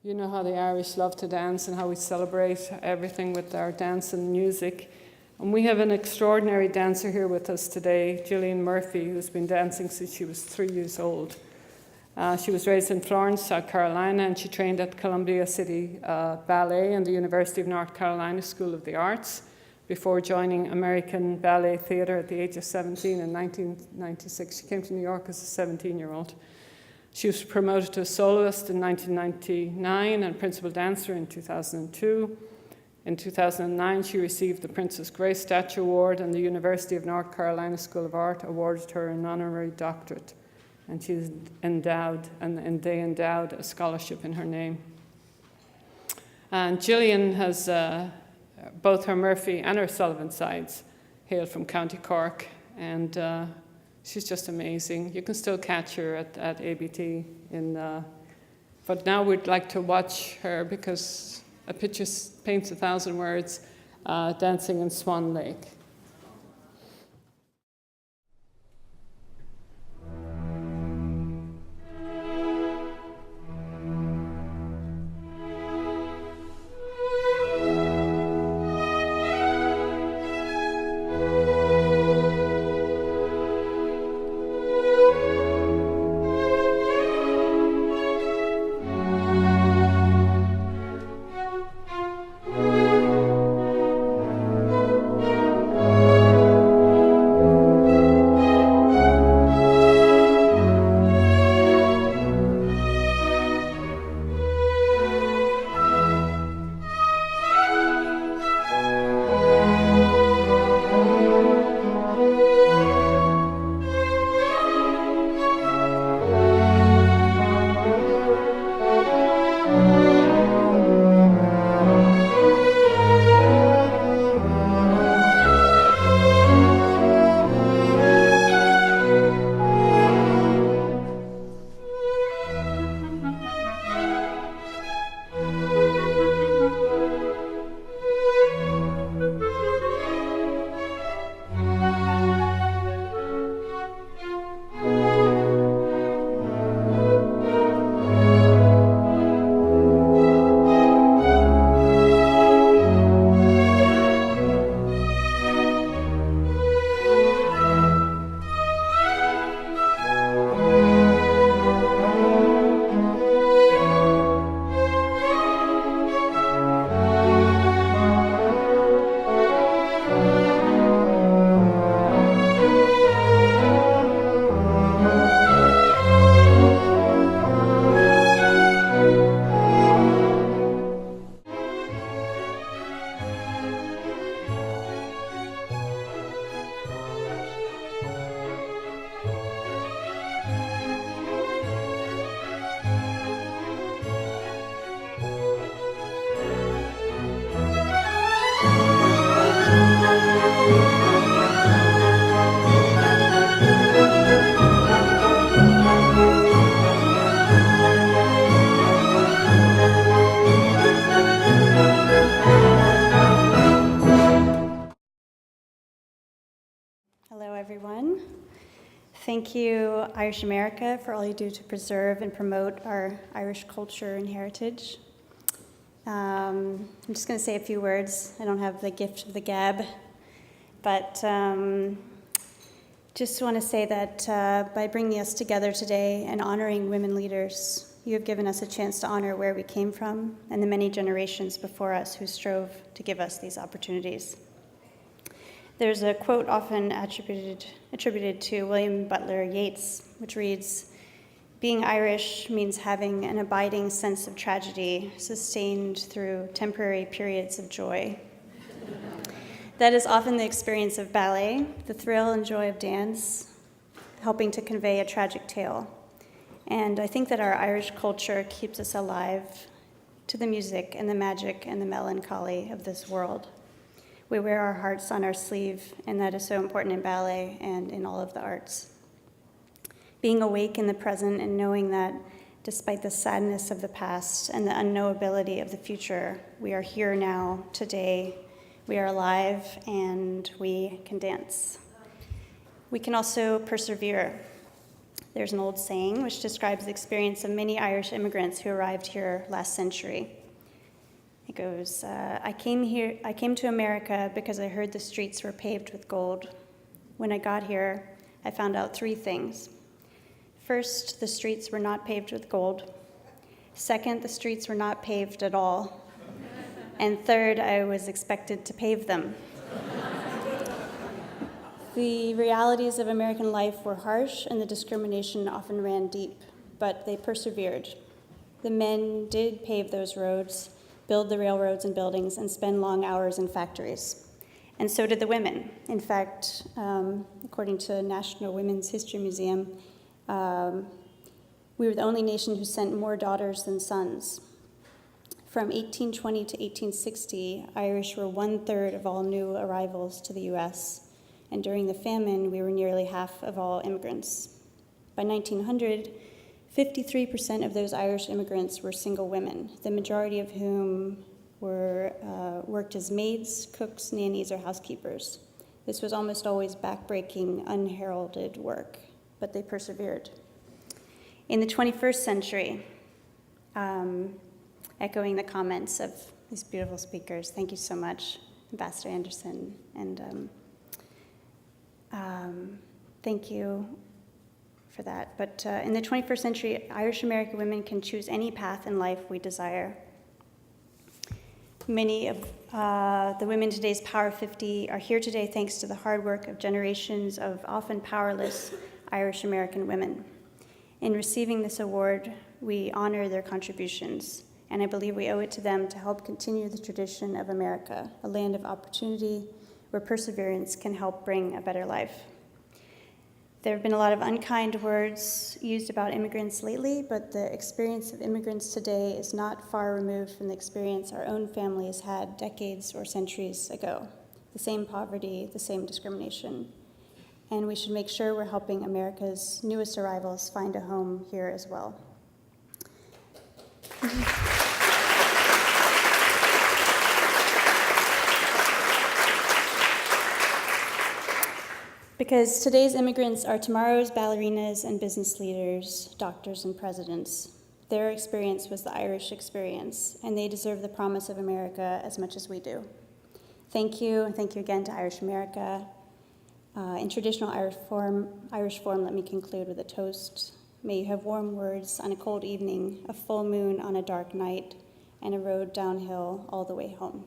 You know how the Irish love to dance and how we celebrate everything with our dance and music. And we have an extraordinary dancer here with us today, Gillian Murphy, who's been dancing since she was 3 years old. She was raised in Florence, South Carolina, and she trained at Columbia City Ballet and the University of North Carolina School of the Arts before joining American Ballet Theatre at the age of 17 in 1996. She came to New York as a 17-year-old. She was promoted to a soloist in 1999 and principal dancer in 2002. In 2009, she received the Princess Grace Statue Award, and the University of North Carolina School of Art awarded her an honorary doctorate. And she's endowed, and they endowed a scholarship in her name. And Gillian has both her Murphy and her Sullivan sides hail from County Cork, and she's just amazing. You can still catch her at ABT, but now we'd like to watch her because a picture paints 1,000 words, dancing in Swan Lake. Everyone. Thank you, Irish America, for all you do to preserve and promote our Irish culture and heritage. I'm just going to say a few words. I don't have the gift of the gab, but just want to say that by bringing us together today and honoring women leaders, you have given us a chance to honor where we came from and the many generations before us who strove to give us these opportunities. There's a quote often attributed to William Butler Yeats, which reads, "Being Irish means having an abiding sense of tragedy sustained through temporary periods of joy." That is often the experience of ballet, the thrill and joy of dance, helping to convey a tragic tale. And I think that our Irish culture keeps us alive to the music and the magic and the melancholy of this world. We wear our hearts on our sleeve, and that is so important in ballet and in all of the arts. Being awake in the present and knowing that despite the sadness of the past and the unknowability of the future, we are here now, today, we are alive, and we can dance. We can also persevere. There's an old saying which describes the experience of many Irish immigrants who arrived here last century. It goes, I came to America because I heard the streets were paved with gold. When I got here, I found out three things. First, the streets were not paved with gold. Second, the streets were not paved at all. And third, I was expected to pave them. The realities of American life were harsh, and the discrimination often ran deep, but they persevered. The men did pave those roads, build the railroads and buildings, and spend long hours in factories. And so did the women. In fact, according to National Women's History Museum, we were the only nation who sent more daughters than sons. From 1820 to 1860, Irish were 1/3 of all new arrivals to the U.S., and during the famine, we were nearly half of all immigrants. By 1900, 53% of those Irish immigrants were single women, the majority of whom worked as maids, cooks, nannies, or housekeepers. This was almost always backbreaking, unheralded work, but they persevered. In the 21st century, echoing the comments of these beautiful speakers, thank you so much, Ambassador Anderson, and thank you for that. But in the 21st century, Irish American women can choose any path in life we desire. Many of the women in today's Power 50 are here today thanks to the hard work of generations of often powerless Irish American women. In receiving this award, we honor their contributions, and I believe we owe it to them to help continue the tradition of America, a land of opportunity where perseverance can help bring a better life. There have been a lot of unkind words used about immigrants lately, but the experience of immigrants today is not far removed from the experience our own families had decades or centuries ago. The same poverty, the same discrimination. And we should make sure we're helping America's newest arrivals find a home here as well. Because today's immigrants are tomorrow's ballerinas and business leaders, doctors and presidents. Their experience was the Irish experience, and they deserve the promise of America as much as we do. Thank you, and thank you again to Irish America. In traditional Irish form, let me conclude with a toast. May you have warm words on a cold evening, a full moon on a dark night, and a road downhill all the way home.